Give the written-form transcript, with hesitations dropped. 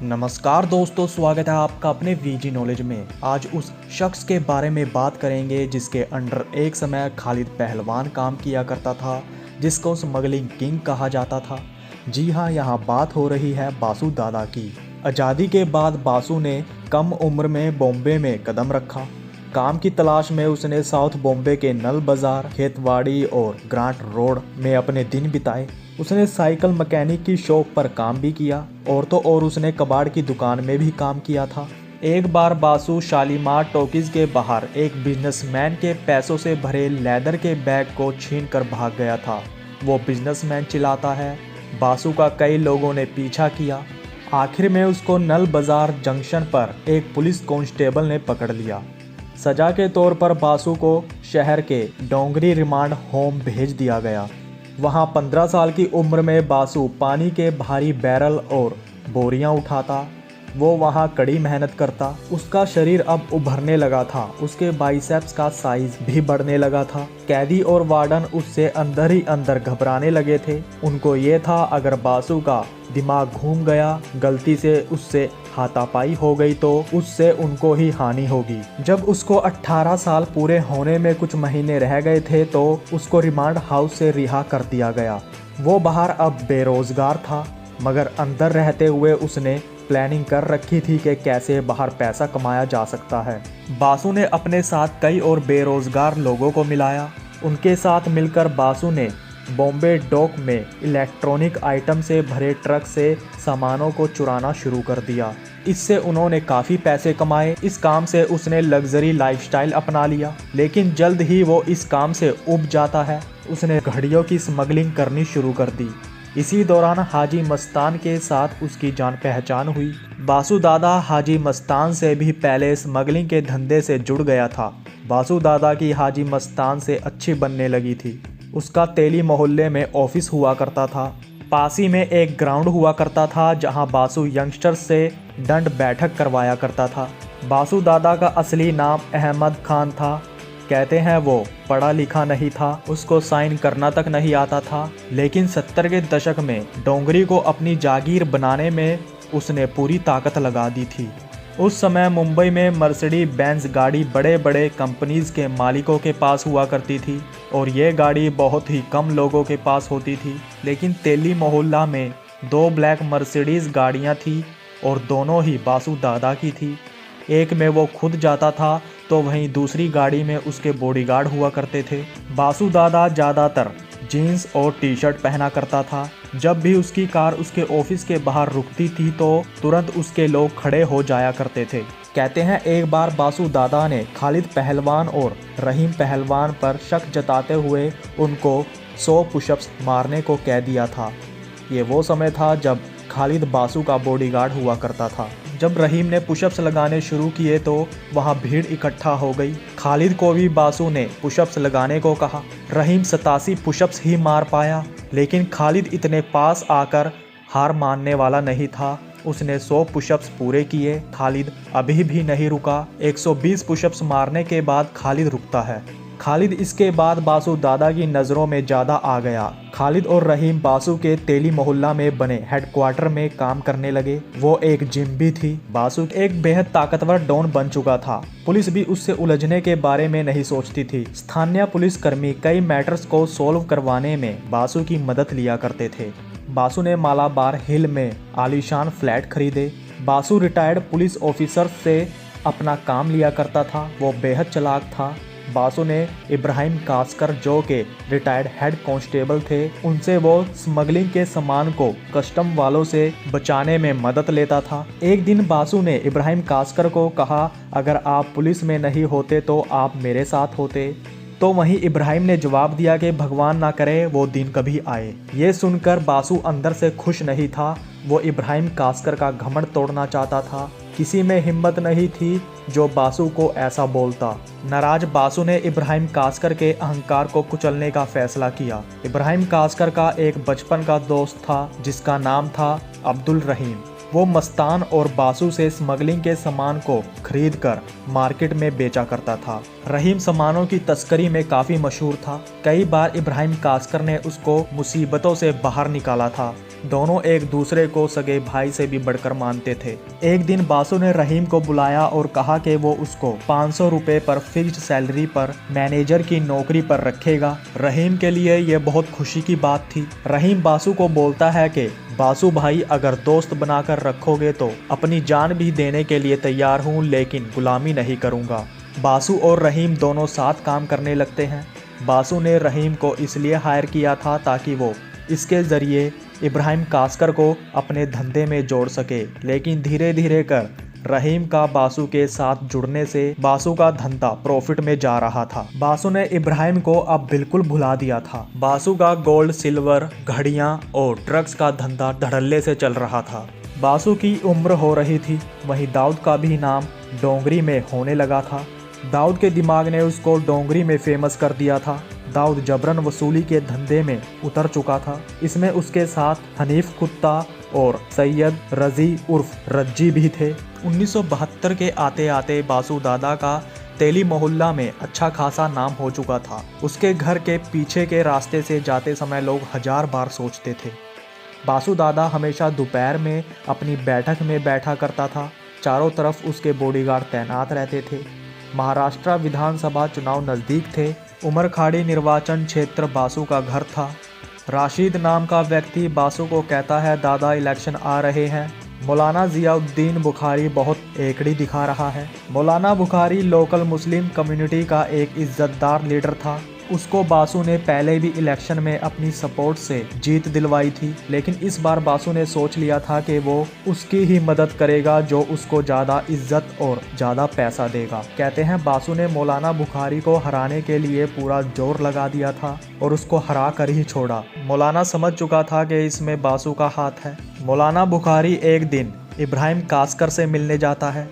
नमस्कार दोस्तों, स्वागत है आपका अपने वीजी नॉलेज में। आज उस शख्स के बारे में बात करेंगे जिसके अंडर एक समय खालिद पहलवान काम किया करता था, जिसको स्मगलिंग किंग कहा जाता था। जी हाँ, यहाँ बात हो रही है बासु दादा की। आज़ादी के बाद बासु ने कम उम्र में बॉम्बे में कदम रखा। काम की तलाश में उसने साउथ बॉम्बे के नल बाजार, खेतवाड़ी और ग्रांट रोड में अपने दिन बिताए। उसने साइकिल मैकेनिक की शॉप पर काम भी किया और तो और उसने कबाड़ की दुकान में भी काम किया था। एक बार बासु शालीमार टॉकीज के बाहर एक बिजनेसमैन के पैसों से भरे लेदर के बैग को छीन कर भाग गया था। वो बिजनेसमैन चिल्लाता है। बासु का कई लोगों ने पीछा किया। आखिर में उसको नल बाजार जंक्शन पर एक पुलिस कांस्टेबल ने पकड़ लिया। सजा के तौर पर बासु को शहर के डोंगरी रिमांड होम भेज दिया गया। वहाँ 15 साल की उम्र में बासु पानी के भारी बैरल और बोरियां उठाता। वो वहाँ कड़ी मेहनत करता। उसका शरीर अब उभरने लगा था। उसके बाइसेप्स का साइज भी बढ़ने लगा था। कैदी और वार्डन उससे अंदर ही अंदर घबराने लगे थे। उनको ये था, अगर बासु का दिमाग घूम गया, गलती से उससे हाथापाई हो गई तो उससे उनको ही हानि होगी। जब उसको 18 साल पूरे होने में कुछ महीने रह गए थे तो उसको रिमांड हाउस से रिहा कर दिया गया। वो बाहर अब बेरोजगार था, मगर अंदर रहते हुए उसने प्लानिंग कर रखी थी कि कैसे बाहर पैसा कमाया जा सकता है। बासु ने अपने साथ कई और बेरोजगार लोगों को मिलाया। उनके साथ मिलकर बासु ने बॉम्बे डॉक में इलेक्ट्रॉनिक आइटम से भरे ट्रक से सामानों को चुराना शुरू कर दिया। इससे उन्होंने काफ़ी पैसे कमाए। इस काम से उसने लग्जरी लाइफस्टाइल अपना लिया, लेकिन जल्द ही वो इस काम से उब जाता है। उसने घड़ियों की स्मगलिंग करनी शुरू कर दी। इसी दौरान हाजी मस्तान के साथ उसकी जान पहचान हुई। बासु दादा हाजी मस्तान से भी पहले स्मगलिंग के धंधे से जुड़ गया था। बासु दादा की हाजी मस्तान से अच्छी बनने लगी थी। उसका तेली मोहल्ले में ऑफिस हुआ करता था। पास ही में एक ग्राउंड हुआ करता था जहां बासु यंगस्टर्स से दंड बैठक करवाया करता था। बासु दादा का असली नाम अहमद खान था। कहते हैं वो पढ़ा लिखा नहीं था, उसको साइन करना तक नहीं आता था, लेकिन 70 के दशक में डोंगरी को अपनी जागीर बनाने में उसने पूरी ताकत लगा दी थी। उस समय मुंबई में मर्सिडीज बेंज गाड़ी बड़े बड़े कंपनीज के मालिकों के पास हुआ करती थी और ये गाड़ी बहुत ही कम लोगों के पास होती थी। लेकिन तेली मोहल्ला में 2 ब्लैक मर्सिडीज गाड़ियाँ थी और दोनों ही बासु दादा की थी। एक में वो खुद जाता था तो वहीं दूसरी गाड़ी में उसके बॉडीगार्ड हुआ करते थे। बासु दादा ज़्यादातर जीन्स और टी शर्ट पहना करता था। जब भी उसकी कार उसके ऑफिस के बाहर रुकती थी तो तुरंत उसके लोग खड़े हो जाया करते थे। कहते हैं एक बार बासु दादा ने खालिद पहलवान और रहीम पहलवान पर शक जताते हुए उनको 100 पुशअप्स मारने को कह दिया था। ये वो समय था जब खालिद बासु का बॉडीगार्ड हुआ करता था। जब रहीम ने पुशअप्स लगाने शुरू किए तो वहाँ भीड़ इकट्ठा हो गई। खालिद को भी बासु ने पुशअप्स लगाने को कहा। रहीम 87 पुशअप्स ही मार पाया, लेकिन खालिद इतने पास आकर हार मानने वाला नहीं था। उसने 100 पुशअप्स पूरे किए। खालिद अभी भी नहीं रुका। 120 पुशअप्स मारने के बाद खालिद रुकता है। खालिद इसके बाद बासु दादा की नज़रों में ज़्यादा आ गया। खालिद और रहीम बासु के तेली मोहल्ला में बने हेडक्वार्टर में काम करने लगे। वो एक जिम भी थी। बासु एक बेहद ताकतवर डॉन बन चुका था। पुलिस भी उससे उलझने के बारे में नहीं सोचती थी। स्थानीय पुलिसकर्मी कई मैटर्स को सॉल्व करवाने में बासु की मदद लिया करते थे। बासु ने मालाबार हिल में आलीशान फ्लैट खरीदे। बासु रिटायर्ड पुलिस ऑफिसर से अपना काम लिया करता था। वो बेहद चालाक था। बासु ने इब्राहिम कास्कर, जो के रिटायर्ड हेड कांस्टेबल थे, उनसे वो स्मगलिंग के सामान को कस्टम वालों से बचाने में मदद लेता था। एक दिन बासु ने इब्राहिम कास्कर को कहा, अगर आप पुलिस में नहीं होते तो आप मेरे साथ होते। तो वहीं इब्राहिम ने जवाब दिया कि भगवान ना करे वो दिन कभी आए। ये सुनकर बासु अंदर से खुश नहीं था। वो इब्राहिम कास्कर का घमंड तोड़ना चाहता था। किसी में हिम्मत नहीं थी जो बासु को ऐसा बोलता। नाराज बासु ने इब्राहिम कास्कर के अहंकार को कुचलने का फैसला किया। इब्राहिम कास्कर का एक बचपन का दोस्त था जिसका नाम था अब्दुल रहीम। वो मस्तान और बासु से स्मगलिंग के सामान को खरीद कर मार्केट में बेचा करता था। रहीम सामानों की तस्करी में काफ़ी मशहूर था। कई बार इब्राहिम कास्कर ने उसको मुसीबतों से बाहर निकाला था। दोनों एक दूसरे को सगे भाई से भी बढ़कर मानते थे। एक दिन बासु ने रहीम को बुलाया और कहा कि वो उसको 500 रुपए पर फिक्स्ड सैलरी पर मैनेजर की नौकरी पर रखेगा। रहीम के लिए ये बहुत खुशी की बात थी। रहीम बासु को बोलता है कि बासु भाई, अगर दोस्त बनाकर रखोगे तो अपनी जान भी देने के लिए तैयार हूँ, लेकिन गुलामी नहीं करूँगा। बासु और रहीम दोनों साथ काम करने लगते हैं। बासु ने रहीम को इसलिए हायर किया था ताकि वो इसके ज़रिए इब्राहिम कास्कर को अपने धंधे में जोड़ सके, लेकिन धीरे धीरे कर रहीम का बासु के साथ जुड़ने से बासु का धंधा प्रॉफिट में जा रहा था। बासु ने इब्राहिम को अब बिल्कुल भुला दिया था। बासु का गोल्ड, सिल्वर, घड़ियां और ड्रग्स का धंधा धड़ल्ले से चल रहा था। बासु की उम्र हो रही थी, वहीं दाऊद का भी नाम डोंगरी में होने लगा था। दाऊद के दिमाग ने उसको डोंगरी में फेमस कर दिया था। दाऊद जबरन वसूली के धंधे में उतर चुका था। इसमें उसके साथ हनीफ कुत्ता और सैयद रजी उर्फ रज्जी भी थे। 1972 के आते आते बासु दादा का तेली मोहल्ला में अच्छा खासा नाम हो चुका था। उसके घर के पीछे के रास्ते से जाते समय लोग 1000 बार सोचते थे। बासु दादा हमेशा दोपहर में अपनी बैठक में बैठा करता था। चारों तरफ उसके बॉडीगार्ड तैनात रहते थे। महाराष्ट्र विधानसभा चुनाव नज़दीक थे। उमरखाड़ी निर्वाचन क्षेत्र बासु का घर था। राशिद नाम का व्यक्ति बासु को कहता है, दादा इलेक्शन आ रहे हैं। मौलाना जियाउद्दीन बुखारी बहुत एकड़ी दिखा रहा है। मौलाना बुखारी लोकल मुस्लिम कम्युनिटी का एक इज्जतदार लीडर था। उसको बासु ने पहले भी इलेक्शन में अपनी सपोर्ट से जीत दिलवाई थी, लेकिन इस बार बासु ने सोच लिया था कि वो उसकी ही मदद करेगा जो उसको ज़्यादा इज्जत और ज़्यादा पैसा देगा। कहते हैं बासु ने मौलाना बुखारी को हराने के लिए पूरा जोर लगा दिया था और उसको हरा कर ही छोड़ा। मौलाना समझ चुका था कि इसमें बासु का हाथ है। मौलाना बुखारी एक दिन इब्राहिम कास्कर से मिलने जाता है।